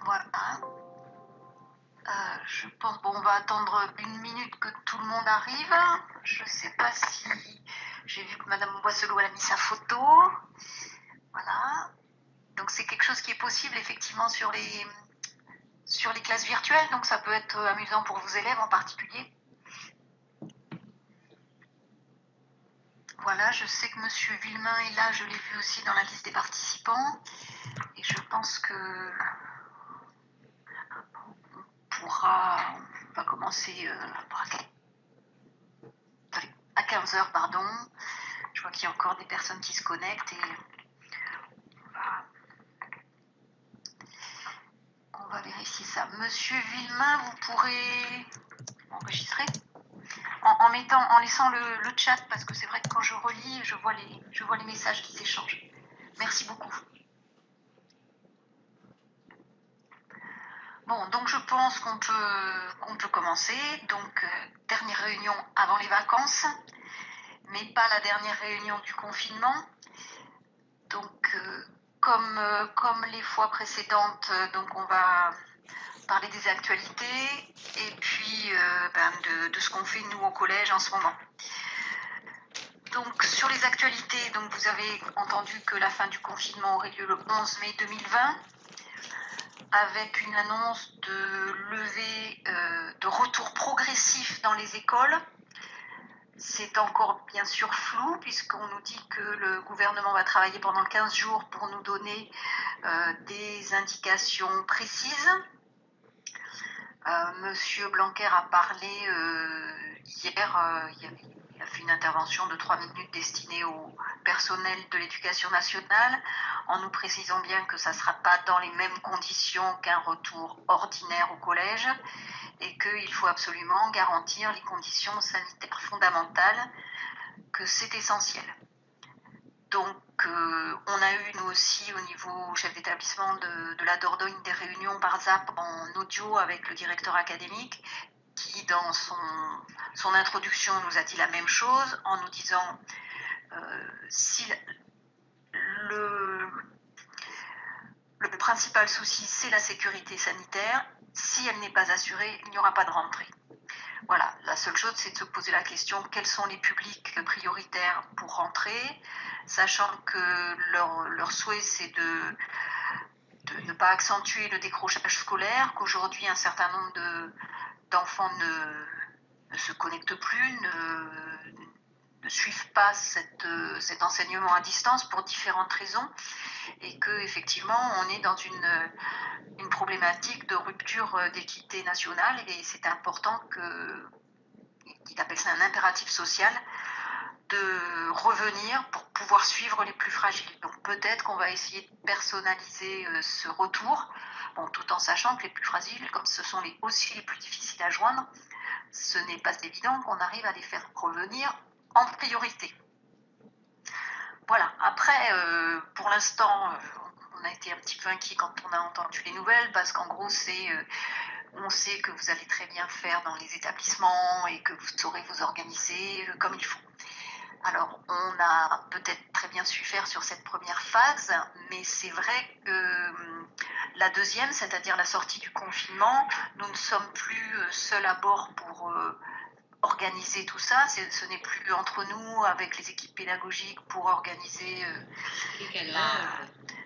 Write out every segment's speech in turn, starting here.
Voilà. Je pense, bon, on va attendre 1 minute que tout le monde arrive. Je ne sais pas si... J'ai vu que Madame Boisselot elle a mis sa photo. Voilà. Donc c'est quelque chose qui est possible effectivement sur les classes virtuelles. Donc ça peut être amusant pour vos élèves en particulier. Voilà, je sais que Monsieur Villemain est là, je l'ai vu aussi dans la liste des participants. Et je pense que on va commencer à 15h, pardon. Je vois qu'il y a encore des personnes qui se connectent et on va vérifier ça. Monsieur Villemain, vous pourrez enregistrer en laissant le chat, parce que c'est vrai que quand je relis, je vois les messages qui s'échangent. Merci beaucoup. Bon, donc je pense qu'on peut commencer. Donc, dernière réunion avant les vacances, mais pas la dernière réunion du confinement. Donc, comme les fois précédentes, donc on va parler des actualités et puis de ce qu'on fait nous au collège en ce moment. Donc sur les actualités, donc vous avez entendu que la fin du confinement aurait lieu le 11 mai 2020 avec une annonce de levée, de retour progressif dans les écoles. C'est encore bien sûr flou puisqu'on nous dit que le gouvernement va travailler pendant 15 jours pour nous donner des indications précises. Monsieur Blanquer a parlé hier, il a fait une intervention de 3 minutes destinée au personnel de l'éducation nationale, en nous précisant bien que ça ne sera pas dans les mêmes conditions qu'un retour ordinaire au collège et qu'il faut absolument garantir les conditions sanitaires fondamentales, que c'est essentiel. Donc, on a eu, nous aussi, au niveau chef d'établissement de la Dordogne, des réunions par Zap en audio avec le directeur académique qui, dans son introduction, nous a dit la même chose en nous disant si le principal souci, c'est la sécurité sanitaire. Si elle n'est pas assurée, il n'y aura pas de rentrée. Voilà, la seule chose, c'est de se poser la question, quels sont les publics prioritaires pour rentrer, sachant que leur souhait, c'est de ne pas accentuer le décrochage scolaire, qu'aujourd'hui, un certain nombre d'enfants ne se connectent plus, ne suivent pas cet enseignement à distance pour différentes raisons, et qu'effectivement, on est dans une problématique de rupture d'équité nationale, et c'est important il appelle ça un impératif social, de revenir pour pouvoir suivre les plus fragiles. Donc peut-être qu'on va essayer de personnaliser ce retour, bon, tout en sachant que les plus fragiles, comme ce sont aussi les plus difficiles à joindre, ce n'est pas évident qu'on arrive à les faire revenir en priorité. Voilà, après, pour l'instant, on a été un petit peu inquiet quand on a entendu les nouvelles, parce qu'en gros, on sait que vous allez très bien faire dans les établissements et que vous saurez vous organiser comme il faut. Alors, on a peut-être très bien su faire sur cette première phase, mais c'est vrai que la deuxième, c'est-à-dire la sortie du confinement, nous ne sommes plus seuls à bord pour organiser tout ça. Ce n'est plus entre nous, avec les équipes pédagogiques, pour organiser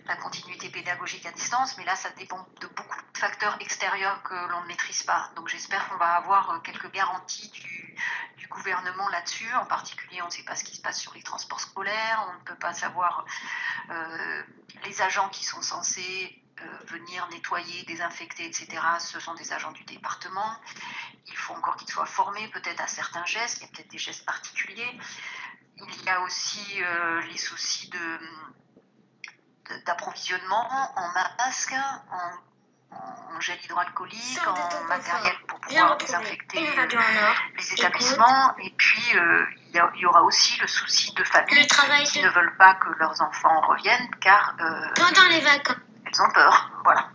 la continuité pédagogique à distance, mais là, ça dépend de beaucoup de facteurs extérieurs que l'on ne maîtrise pas. Donc j'espère qu'on va avoir quelques garanties du gouvernement là-dessus. En particulier, on ne sait pas ce qui se passe sur les transports scolaires, on ne peut pas savoir les agents qui sont censés venir nettoyer, désinfecter, etc. Ce sont des agents du département. Il faut encore qu'ils soient formés peut-être à certains gestes, il y a peut-être des gestes particuliers. Il y a aussi les soucis d'approvisionnement en masques, en gel hydroalcoolique, en matériel pour pouvoir désinfecter les établissements. Et puis, il y aura aussi le souci de familles qui ne veulent pas que leurs enfants reviennent car pendant les vacances, elles ont peur. Voilà.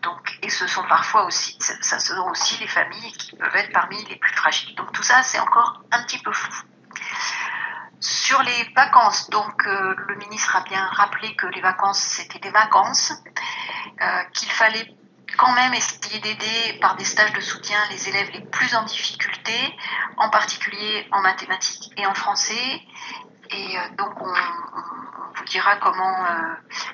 Donc, et ce sont parfois aussi, ça sont aussi les familles qui peuvent être parmi les plus fragiles. Donc tout ça, c'est encore un petit peu flou. Sur les vacances, donc le ministre a bien rappelé que les vacances, c'était des vacances qu'il fallait quand même essayer d'aider par des stages de soutien les élèves les plus en difficulté, en particulier en mathématiques et en français. Et donc on vous dira comment,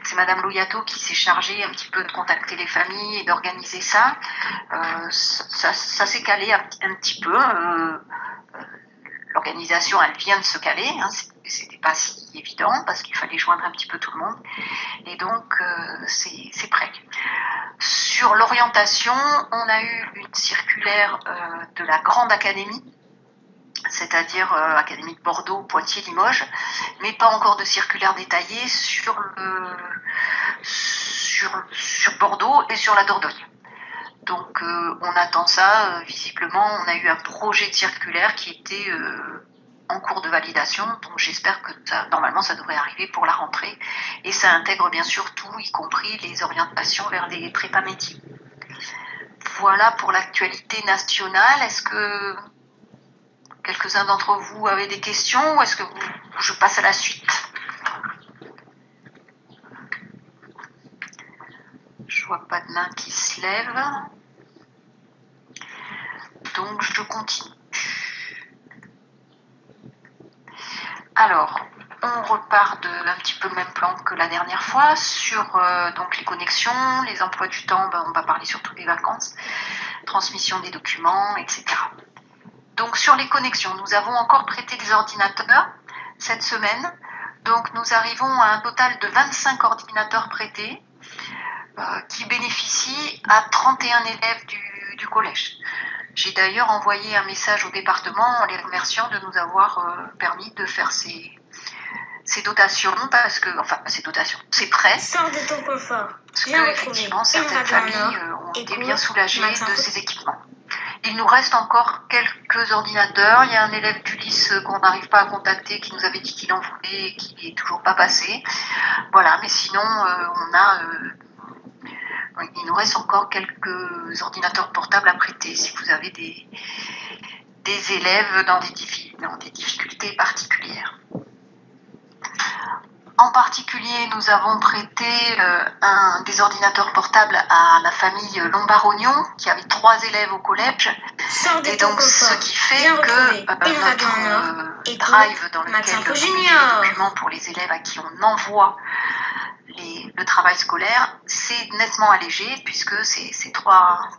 c'est Madame Loyato qui s'est chargée un petit peu de contacter les familles et d'organiser ça. Ça s'est calé un petit peu. L'organisation, elle vient de se caler, hein, c'était pas si évident parce qu'il fallait joindre un petit peu tout le monde. Et donc c'est prêt. Sur l'orientation, on a eu une circulaire de la Grande Académie, c'est-à-dire Académie de Bordeaux, Poitiers, Limoges, mais pas encore de circulaire détaillée sur Bordeaux et sur la Dordogne. Donc on attend ça, visiblement on a eu un projet de circulaire qui était en cours de validation, donc j'espère que normalement ça devrait arriver pour la rentrée, et ça intègre bien sûr tout, y compris les orientations vers les prépas métiers. Voilà pour l'actualité nationale. Est-ce que quelques-uns d'entre vous avaient des questions ou est-ce que je passe à la suite? Je vois pas de main qui se lève. Donc je continue. Alors, on repart un petit peu le même plan que la dernière fois sur donc les connexions, les emplois du temps, on va parler surtout des vacances, transmission des documents, etc. Donc sur les connexions, nous avons encore prêté des ordinateurs cette semaine. Donc nous arrivons à un total de 25 ordinateurs prêtés qui bénéficient à 31 élèves du collège. J'ai d'ailleurs envoyé un message au département en les remerciant de nous avoir permis de faire ces dotations, parce que, enfin, ces dotations, ces prêts. Sors de ton confort. Parce que, effectivement, certaines familles ont été bien soulagées de ces équipements. Il nous reste encore quelques ordinateurs. Il y a un élève du lycée qu'on n'arrive pas à contacter qui nous avait dit qu'il en voulait et qui n'est toujours pas passé. Voilà, mais sinon, il nous reste encore quelques ordinateurs portables à prêter si vous avez des élèves dans des difficultés particulières. En particulier, nous avons prêté des ordinateurs portables à la famille Lombarognon, qui avait 3 élèves au collège. Et donc, ce qui fait que notre drive dans lequel on met les documents pour les élèves à qui on envoie le travail scolaire, c'est nettement allégé, puisque les 3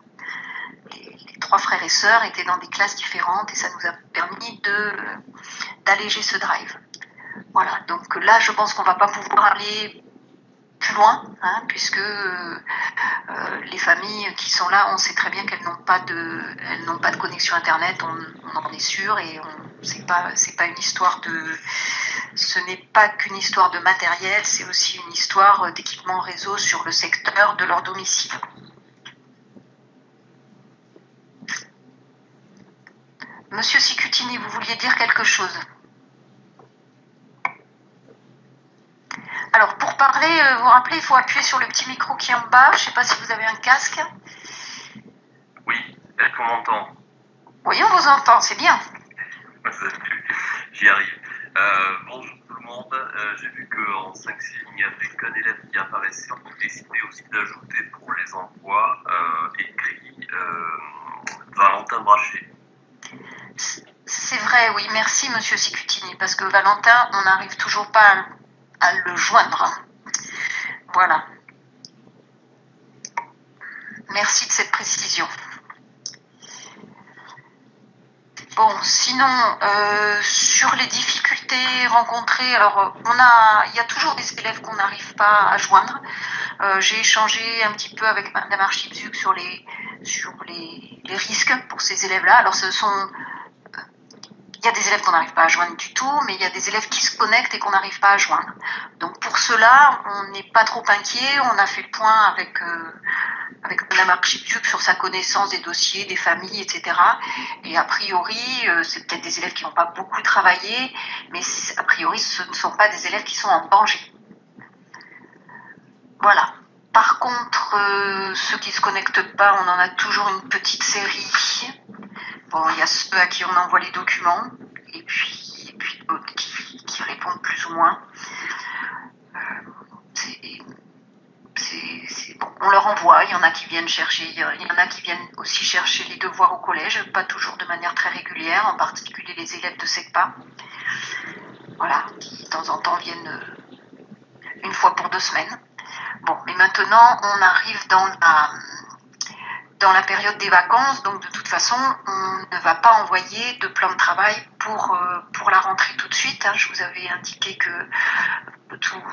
frères et sœurs étaient dans des classes différentes, et ça nous a permis d'alléger ce drive. Voilà, donc là je pense qu'on ne va pas pouvoir aller plus loin, hein, puisque les familles qui sont là, on sait très bien qu'elles n'ont pas de connexion internet, on en est sûr, et c'est pas une histoire ce n'est pas qu'une histoire de matériel, c'est aussi une histoire d'équipement réseau sur le secteur de leur domicile. Monsieur Sicutini, vous vouliez dire quelque chose? Alors, pour parler, vous vous rappelez, il faut appuyer sur le petit micro qui est en bas. Je ne sais pas si vous avez un casque. Oui, est-ce qu'on m'entend? Oui, on vous entend, c'est bien. J'y arrive. Bonjour tout le monde. J'ai vu qu'en 5-6 il n'y avait qu'un élève qui apparaissait. On a décidé aussi d'ajouter pour les emplois écrits Valentin Brachet. C'est vrai, oui. Merci, monsieur Sicutini, parce que Valentin, on n'arrive toujours pas à le joindre. Voilà. Merci de cette précision. Bon, sinon, sur les difficultés rencontrées, alors il y a toujours des élèves qu'on n'arrive pas à joindre. J'ai échangé un petit peu avec Madame Archibzuc sur les risques pour ces élèves-là. Alors il y a des élèves qu'on n'arrive pas à joindre du tout, mais il y a des élèves qui se connectent et qu'on n'arrive pas à joindre. Donc pour cela, on n'est pas trop inquiet. On a fait le point avec Madame Archibzuc sur sa connaissance des dossiers, des familles, etc. Et a priori, c'est peut-être des élèves qui n'ont pas beaucoup travaillé, mais a priori, ce ne sont pas des élèves qui sont en danger. Voilà. Par contre, ceux qui ne se connectent pas, on en a toujours une petite série. Bon, il y a ceux à qui on envoie les documents, et puis d'autres qui répondent plus ou moins. C'est bon. on leur envoie, il y en a qui viennent chercher, il y en a qui viennent aussi chercher les devoirs au collège, pas toujours de manière très régulière, en particulier les élèves de SECPA, voilà, qui de temps en temps viennent une fois pour 2 semaines. Bon, mais maintenant, on arrive dans la période des vacances, donc de toute façon, on ne va pas envoyer de plan de travail pour la rentrée tout de suite. Je vous avais indiqué que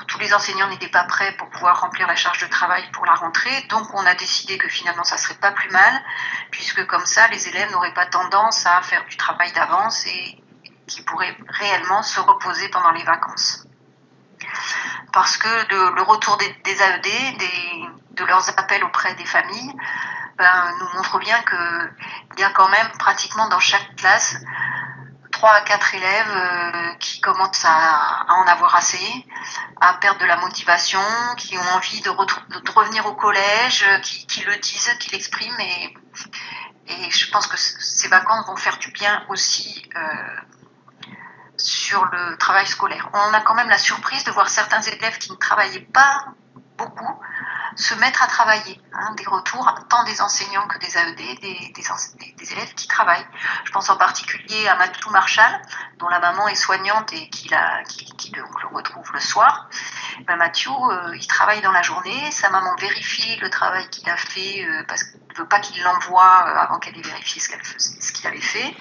tous les enseignants n'étaient pas prêts pour pouvoir remplir la charge de travail pour la rentrée, donc on a décidé que finalement ça serait pas plus mal, puisque comme ça, les élèves n'auraient pas tendance à faire du travail d'avance et qui pourraient réellement se reposer pendant les vacances. Parce que le retour des AED, de leurs appels auprès des familles, nous montre bien qu'il y a quand même pratiquement dans chaque classe 3 à 4 élèves qui commencent à en avoir assez, à perdre de la motivation, qui ont envie de revenir au collège, qui le disent, qui l'expriment. Et je pense que ces vacances vont faire du bien aussi sur le travail scolaire. On a quand même la surprise de voir certains élèves qui ne travaillaient pas beaucoup se mettre à travailler. Des retours tant des enseignants que des AED, des élèves qui travaillent. Je pense en particulier à Matou Marshall, dont la maman est soignante et qui le retrouve le soir. Mathieu, il travaille dans la journée, sa maman vérifie le travail qu'il a fait parce qu'elle ne veut pas qu'il l'envoie avant qu'elle ait vérifié ce qu'il avait fait,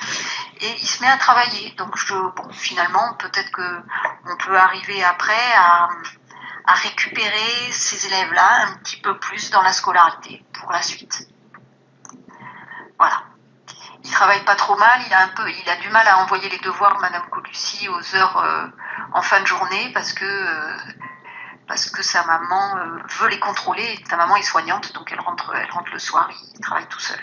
et il se met à travailler. Donc finalement, peut-être qu'on peut arriver après à récupérer ces élèves-là un petit peu plus dans la scolarité pour la suite. Voilà. Il travaille pas trop mal, il a du mal à envoyer les devoirs Madame Colucci aux heures en fin de journée parce que sa maman veut les contrôler. Sa maman est soignante, donc elle rentre le soir, il travaille tout seul.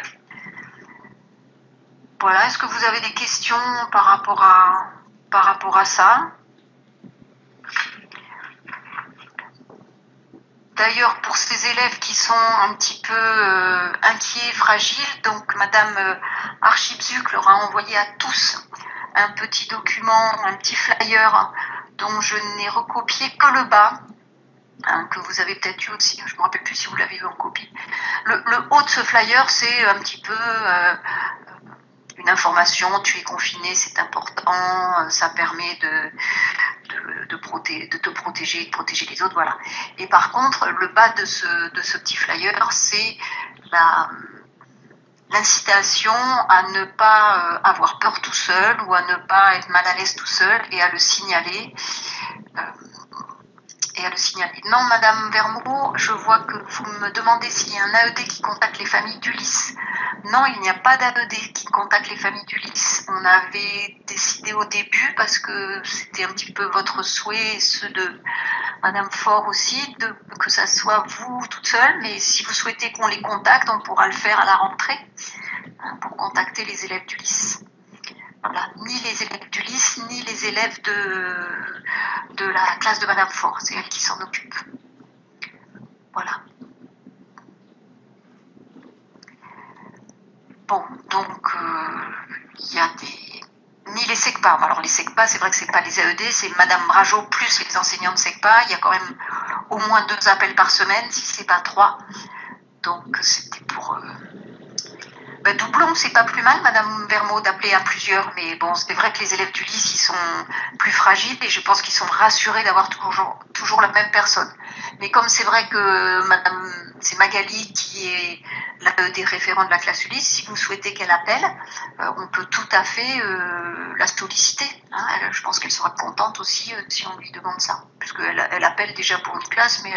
Voilà, est-ce que vous avez des questions par rapport à ça ? D'ailleurs, pour ces élèves qui sont un petit peu inquiets, fragiles, donc Madame Archibzuc leur a envoyé à tous un petit document, un petit flyer dont je n'ai recopié que le bas, que vous avez peut-être eu aussi, je ne me rappelle plus si vous l'avez eu en copie. Le haut de ce flyer, c'est un petit peu une information, tu es confiné, c'est important, ça permet de te protéger, de protéger les autres, voilà. Et par contre, le bas de ce petit flyer, c'est l'incitation à ne pas avoir peur tout seul ou à ne pas être mal à l'aise tout seul et à le signaler. Non, Madame Vermeau, je vois que vous me demandez s'il y a un AED qui contacte les familles d'Ulysse. Non, il n'y a pas d'AED qui contacte les familles d'Ulysse. On avait décidé au début, parce que c'était un petit peu votre souhait, et ceux de Madame Faure aussi, que ça soit vous toute seule, mais si vous souhaitez qu'on les contacte, on pourra le faire à la rentrée, pour contacter les élèves d'Ulysse. Voilà, ni les élèves d'Ulysse, ni les élèves de la classe de Madame Faure, c'est elle qui s'en occupe. Voilà. Bon, donc il y a ni les SECPA. Alors les SECPA, c'est vrai que c'est pas les AED, c'est Madame Brageau plus les enseignants de SECPA. Il y a quand même au moins 2 appels par semaine, si c'est pas 3. Donc c'était pour... doublon, c'est pas plus mal, Madame Vermeau, d'appeler à plusieurs, mais bon, c'est vrai que les élèves d'Ulysse, ils sont plus fragiles et je pense qu'ils sont rassurés d'avoir toujours la même personne. Mais comme c'est vrai que c'est Magali qui est des référents de la classe Ulysse, si vous souhaitez qu'elle appelle, on peut tout à fait la solliciter. Je pense qu'elle sera contente aussi si on lui demande ça, puisqu'elle appelle déjà pour une classe, mais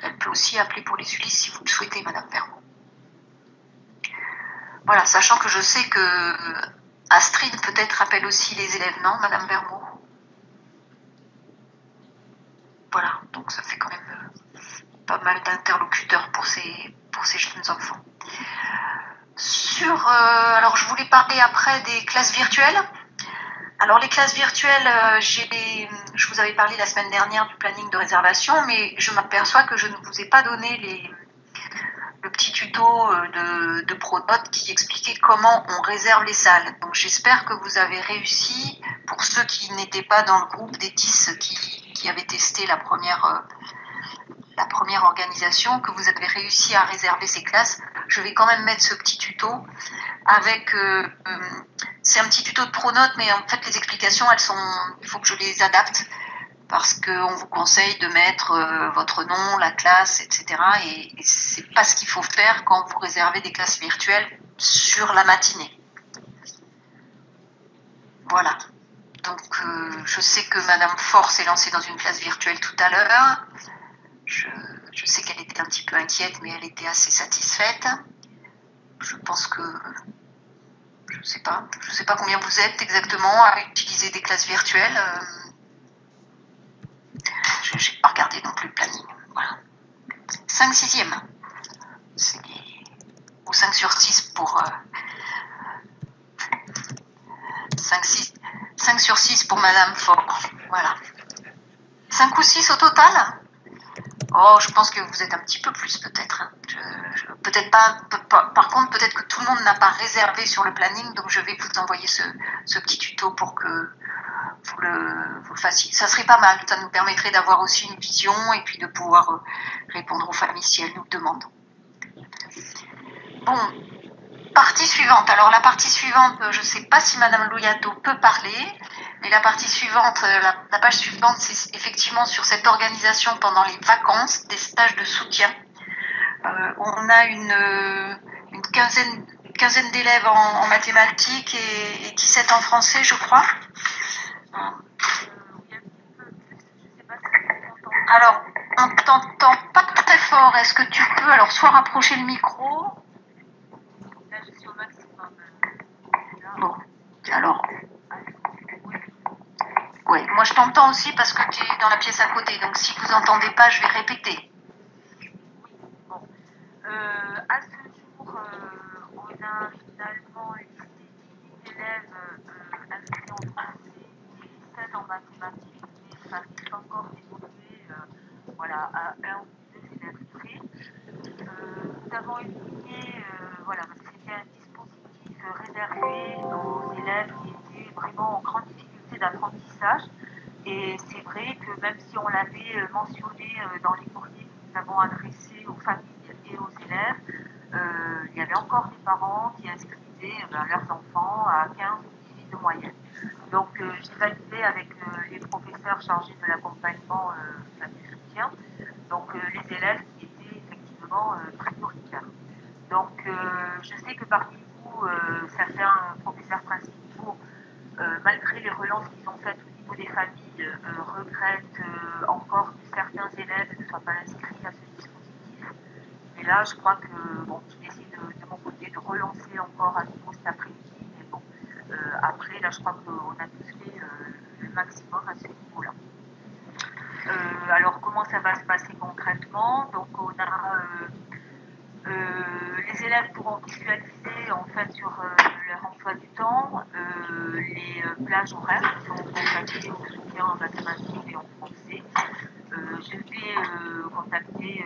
elle peut aussi appeler pour les Ulysse si vous le souhaitez, Madame Vermeau. Voilà, sachant que je sais que Astrid peut-être appelle aussi les élèves, non, Madame Vermeau? Voilà, donc ça fait quand même pas mal d'interlocuteurs pour ces jeunes enfants. Alors je voulais parler après des classes virtuelles. Alors les classes virtuelles, je vous avais parlé la semaine dernière du planning de réservation, mais je m'aperçois que je ne vous ai pas donné le petit tuto de Pronote qui expliquait comment on réserve les salles. Donc j'espère que vous avez réussi, pour ceux qui n'étaient pas dans le groupe des 10 qui avaient testé la première la première organisation, que vous avez réussi à réserver ces classes, je vais quand même mettre ce petit tuto avec... c'est un petit tuto de pronote, mais en fait les explications, il faut que je les adapte parce qu'on vous conseille de mettre votre nom, la classe, etc. Et c'est pas ce qu'il faut faire quand vous réservez des classes virtuelles sur la matinée. Voilà. Donc, je sais que Madame Faure s'est lancée dans une classe virtuelle tout à l'heure. Je sais qu'elle était un petit peu inquiète, mais elle était assez satisfaite. Je pense que... Je sais pas combien vous êtes exactement à utiliser des classes virtuelles. Je n'ai pas regardé non plus le planning. Voilà. 5/6e. Ou 5 sur 6 pour... 5 sur 6 pour Madame Faure. Voilà. 5 ou 6 au total? Oh, je pense que vous êtes un petit peu plus peut-être. Hein. Peut-être pas. Par contre, peut-être que tout le monde n'a pas réservé sur le planning, donc je vais vous envoyer ce petit tuto pour que vous le fassiez. Ça serait pas mal. Ça nous permettrait d'avoir aussi une vision et puis de pouvoir répondre aux familles si elles nous le demandent. Bon. Partie suivante. Alors la partie suivante, je ne sais pas si Madame Louillato peut parler, mais la partie suivante, la page suivante, c'est effectivement sur cette organisation pendant les vacances des stages de soutien. On a une quinzaine d'élèves en mathématiques et 17 en français, je crois. Alors, on ne t'entend pas très fort. Est-ce que tu peux alors soit rapprocher le micro? Bon, alors. Oui, moi je t'entends aussi parce que tu es dans la pièce à côté, donc si vous n'entendez pas, je vais répéter. Bon. À ce jour, on a finalement listé 10 élèves inscrits en français et 16 en mathématiques, mais ça risque encore d'évoluer à 1 ou 2 élèves près. Nous avons étudié, parce que c'était un dispositif réservé aux élèves qui étaient vraiment en grande difficulté d'apprentissage. Et c'est vrai que même si on l'avait mentionné dans les courriers que nous avons adressés aux familles et aux élèves, il y avait encore des parents qui inscrivaient leurs enfants à 15 ou 18 de moyenne. Donc j'ai validé avec les professeurs chargés de l'accompagnement du soutien, donc les élèves qui étaient effectivement prioritaires. Donc je sais que parmi vous, certains professeurs principaux, malgré les relances qu'ils ont faites au niveau des familles, regrettent encore que certains élèves ne soient pas inscrits à ce dispositif. Et là, je crois que je vais essayer de mon côté de relancer encore à nouveau cet après-midi. Mais bon, après, là, je crois qu'on a tous fait le maximum à ce niveau-là. Alors, comment ça va se passer concrètement? Donc, on a les élèves pourront visualiser en fait sur leur emploi du temps les plages horaires qui sont consacrées au soutien en mathématiques et en français. Je vais contacter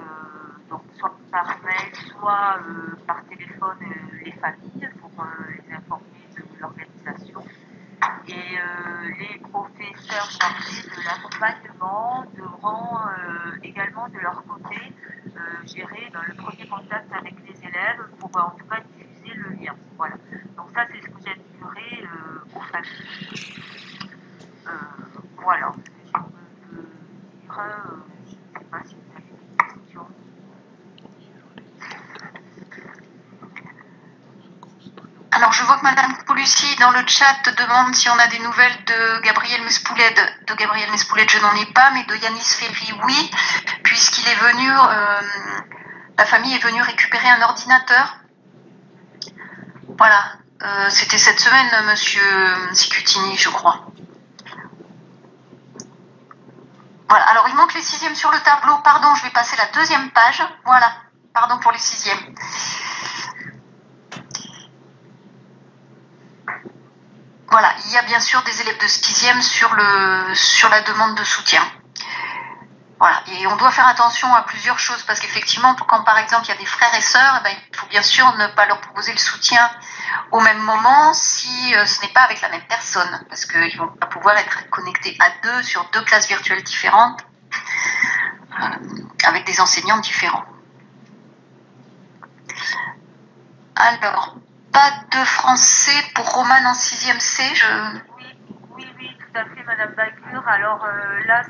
donc soit par mail, soit par téléphone les familles pour les informer de l'organisation. Et les professeurs chargés de l'accompagnement devront également de leur côté gérer le premier contact avec les élèves pour en tout cas diffuser le lien. Voilà. Donc ça c'est ce que j'indiquerai aux familles. Voilà. Je peux dire, je ne sais pas si vous avez des questions. Alors, je vois que Madame Polucci dans le chat demande si on a des nouvelles de Gabriel Mespoulet. De Gabriel Mespoulet, je n'en ai pas, mais de Yanis Ferry, oui, puisqu'il est venu, la famille est venue récupérer un ordinateur. Voilà, c'était cette semaine, Monsieur Sicutini, je crois. Voilà, alors il manque les 6e sur le tableau. Pardon, je vais passer la 2e page. Voilà, pardon pour les 6e. Voilà, il y a bien sûr des élèves de 6e sur la demande de soutien. Voilà, et on doit faire attention à plusieurs choses parce qu'effectivement, quand par exemple il y a des frères et sœurs, il faut bien sûr ne pas leur proposer le soutien au même moment si ce n'est pas avec la même personne, parce qu'ils vont pas pouvoir être connectés à deux sur 2 classes virtuelles différentes. avec des enseignants différents. Alors, pas de français pour Romane en 6e C. Oui, tout à fait, Madame Bagur. Alors là,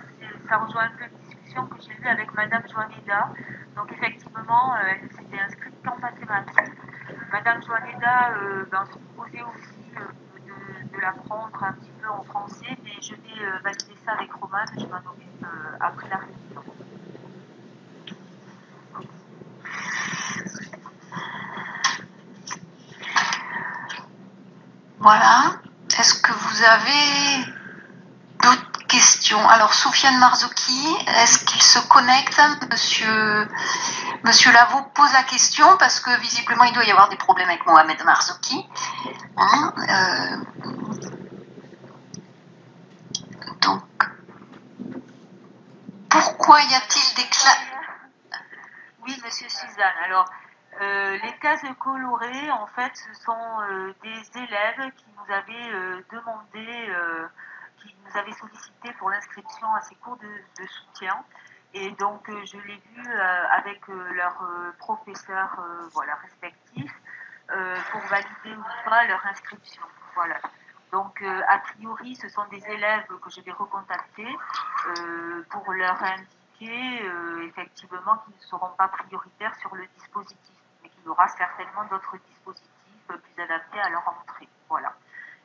ça rejoint un peu une discussion que j'ai eue avec Madame Joaneda. Donc effectivement, elle s'était inscrite qu'en mathématiques. Madame Joaneda se proposait aussi de l'apprendre un petit peu en français, mais je vais valider ça avec Romane, je m'en occupe après la réunion. Voilà. Est-ce que vous avez d'autres questions? Alors, Soufiane Marzouki, est-ce qu'il se connecte? Monsieur Lavaux pose la question parce que visiblement il doit y avoir des problèmes avec Mohamed Marzouki. Donc, pourquoi y a-t-il des classes? Oui, Monsieur Suzanne. Alors, les cases colorées, en fait, ce sont des élèves qui nous avaient demandé, qui nous avaient sollicité pour l'inscription à ces cours de soutien. Et donc, je l'ai vu avec leurs professeurs respectifs pour valider ou pas leur inscription. Voilà. Donc, a priori, ce sont des élèves que je vais recontacter pour leur indiquer effectivement qu'ils ne seront pas prioritaires sur le dispositif, mais qu'il y aura certainement d'autres dispositifs plus adaptés à leur entrée. Voilà.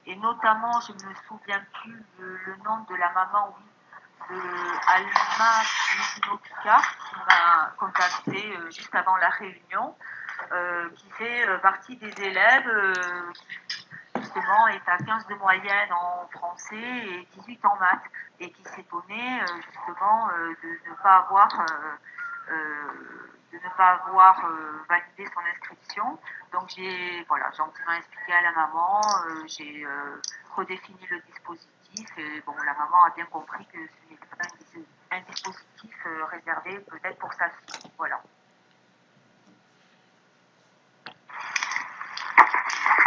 Et notamment, je ne me souviens plus le nom de la maman, de Alma Mizunokika, qui m'a contacté juste avant la réunion, qui fait partie des élèves qui justement est à 15 de moyenne en français et 18 en maths, et qui s'étonnait justement de ne pas avoir validé son inscription. Donc j'ai gentiment expliqué à la maman, j'ai redéfini le dispositif, et bon, la maman a bien compris que ce n'était pas un dispositif réservé peut-être pour sa fille. Voilà.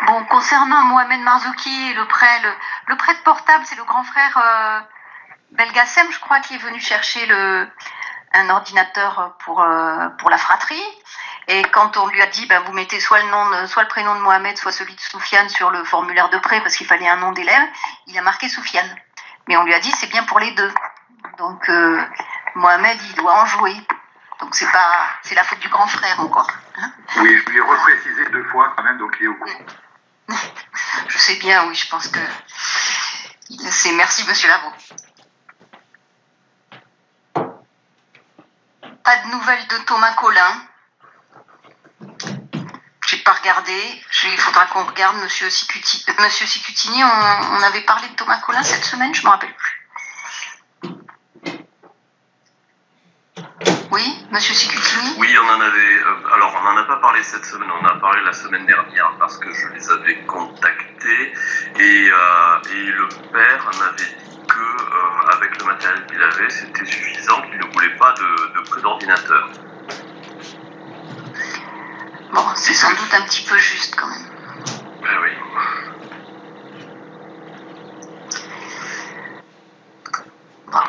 Bon, concernant Mohamed Marzouki, le prêt de portable, c'est le grand frère Belgacem, je crois, qui est venu chercher un ordinateur pour la fratrie. Et quand on lui a dit, vous mettez soit le prénom de Mohamed, soit celui de Soufiane sur le formulaire de prêt, parce qu'il fallait un nom d'élève, il a marqué Soufiane. Mais on lui a dit, c'est bien pour les deux. Donc, Mohamed, il doit en jouer. Donc, c'est la faute du grand frère encore. Hein, oui, je lui ai reprécisé 2 fois quand même, donc il est au courant. Je sais bien, oui, je pense que il le sait. Merci, Monsieur Lavaux. Pas de nouvelles de Thomas Collin. J'ai pas regardé. Il faudra qu'on regarde Monsieur Sicutini. On avait parlé de Thomas Collin cette semaine, je me rappelle plus. Oui, Monsieur Sicutini. Oui, on en avait. Alors, on n'en a pas parlé cette semaine. On en a parlé la semaine dernière parce que je les avais contactés et le père m'avait dit que avec le matériel qu'il avait, c'était suffisant, qu'il ne voulait pas de prêt d'ordinateur. Bon, c'est sans doute un petit peu juste quand même. Ben oui. Bon.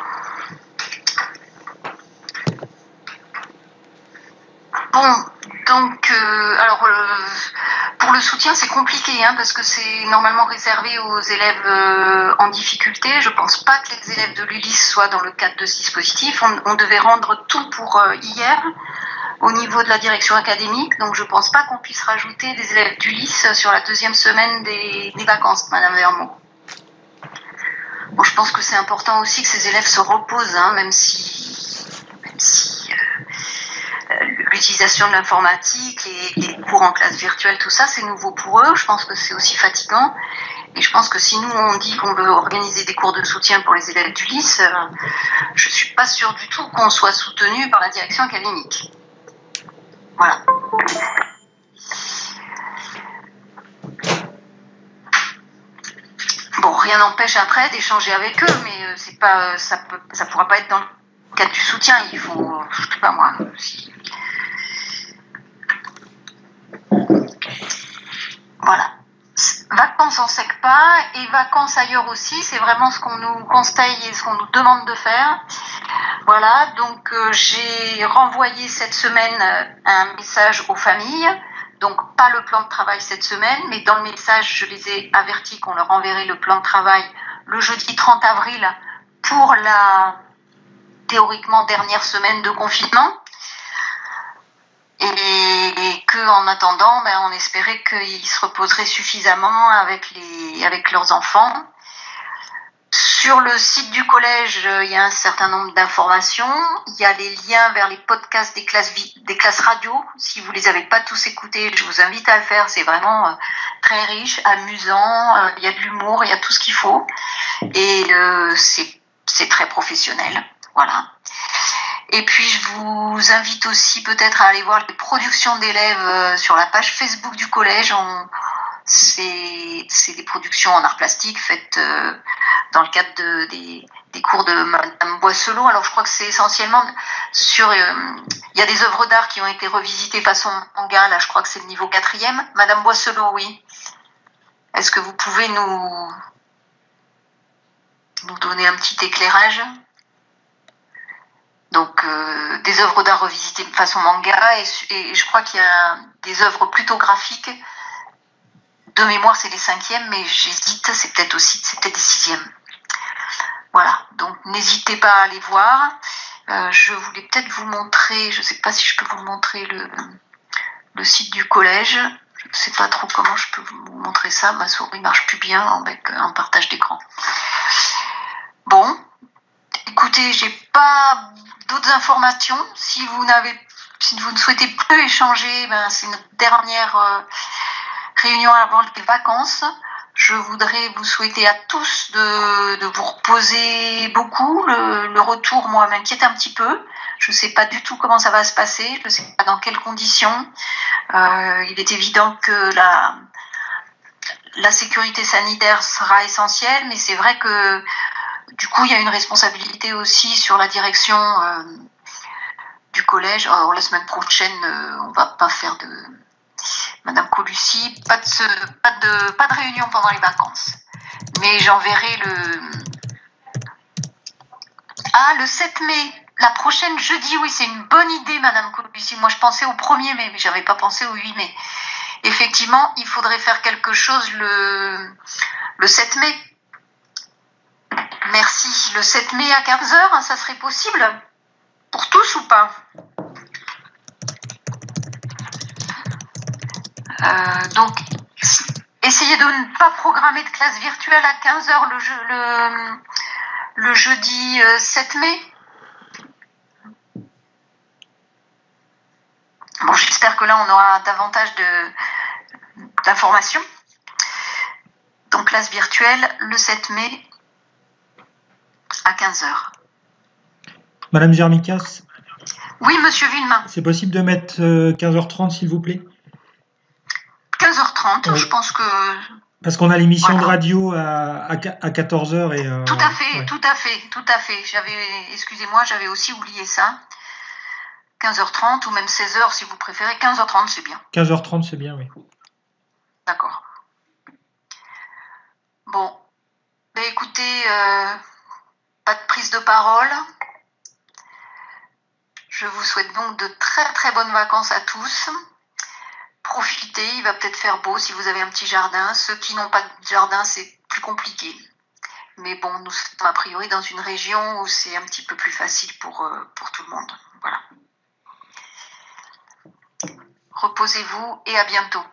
Bon, donc, pour le soutien, c'est compliqué, parce que c'est normalement réservé aux élèves en difficulté. Je ne pense pas que les élèves de l'ULIS soient dans le cadre de ce dispositif. On devait rendre tout pour hier au niveau de la direction académique, donc je ne pense pas qu'on puisse rajouter des élèves d'ULIS sur la 2e semaine des vacances, Madame Vermont. Bon, je pense que c'est important aussi que ces élèves se reposent, même si l'utilisation de l'informatique, les cours en classe virtuelle, tout ça, c'est nouveau pour eux. Je pense que c'est aussi fatigant. Et je pense que si nous, on dit qu'on veut organiser des cours de soutien pour les élèves d'ULIS, je ne suis pas sûre du tout qu'on soit soutenu par la direction académique. Voilà. Bon, rien n'empêche après d'échanger avec eux, mais ça pourra pas être dans le cadre du soutien. Il faut, je sais pas moi, Voilà. Vacances en SECPA et vacances ailleurs aussi, c'est vraiment ce qu'on nous conseille et ce qu'on nous demande de faire. Voilà, donc j'ai renvoyé cette semaine un message aux familles. Donc pas le plan de travail cette semaine, mais dans le message, je les ai avertis qu'on leur enverrait le plan de travail le jeudi 30 avril pour la théoriquement dernière semaine de confinement. Et qu'en attendant, on espérait qu'ils se reposeraient suffisamment avec leurs enfants. Sur le site du collège, il y a un certain nombre d'informations. Il y a les liens vers les podcasts des classes radio. Si vous les avez pas tous écoutés, je vous invite à le faire. C'est vraiment très riche, amusant. Il y a de l'humour, il y a tout ce qu'il faut. Et c'est très professionnel. Voilà. Et puis, je vous invite aussi peut-être à aller voir les productions d'élèves sur la page Facebook du collège. C'est des productions en art plastique faites dans le cadre des cours de Madame Boisselot. Alors, je crois que c'est essentiellement sur... il y a des œuvres d'art qui ont été revisitées façon manga. Là, je crois que c'est le niveau 4e. Madame Boisselot, oui. Est-ce que vous pouvez nous donner un petit éclairage ? Donc, des œuvres d'art revisitées de façon manga, et je crois qu'il y a des œuvres plutôt graphiques. De mémoire, c'est les 5e, mais j'hésite, c'est peut-être des 6e. Voilà, donc n'hésitez pas à aller voir. Je voulais peut-être vous montrer, je ne sais pas si je peux vous montrer le site du collège. Je ne sais pas trop comment je peux vous montrer ça. Ma souris marche plus bien avec un partage d'écran. Bon, écoutez, j'ai pas d'autres informations. Si vous ne souhaitez plus échanger, c'est notre dernière réunion avant les vacances. Je voudrais vous souhaiter à tous de vous reposer beaucoup. Le retour, moi, m'inquiète un petit peu. Je ne sais pas du tout comment ça va se passer. Je ne sais pas dans quelles conditions. Il est évident que la sécurité sanitaire sera essentielle, mais c'est vrai que du coup, il y a une responsabilité aussi sur la direction du collège. Alors, la semaine prochaine, on va pas faire de... Madame Colucci, pas de réunion pendant les vacances. Mais j'enverrai le 7 mai, la prochaine jeudi, oui, c'est une bonne idée, Madame Colucci. Moi, je pensais au 1er mai, mais j'avais pas pensé au 8 mai. Effectivement, il faudrait faire quelque chose le 7 mai. Merci. Le 7 mai à 15h, ça serait possible pour tous ou pas ? Donc, essayez de ne pas programmer de classe virtuelle à 15h le jeudi 7 mai. Bon, j'espère que là, on aura davantage d'informations. Donc, classe virtuelle le 7 mai à 15h. Madame Germicas ? Oui, monsieur Villemain. C'est possible de mettre 15h30, s'il vous plaît ? 15h30, oui. Je pense que... Parce qu'on a l'émission de radio à 14h et... Tout à fait, ouais. tout à fait. Excusez-moi, j'avais aussi oublié ça. 15h30 ou même 16h si vous préférez. 15h30, c'est bien. 15h30, c'est bien, oui. D'accord. Bon. Écoutez, pas de prise de parole. Je vous souhaite donc de très très bonnes vacances à tous. Profitez, il va peut-être faire beau si vous avez un petit jardin. Ceux qui n'ont pas de jardin, c'est plus compliqué. Mais bon, nous sommes a priori dans une région où c'est un petit peu plus facile pour tout le monde. Voilà. Reposez-vous et à bientôt.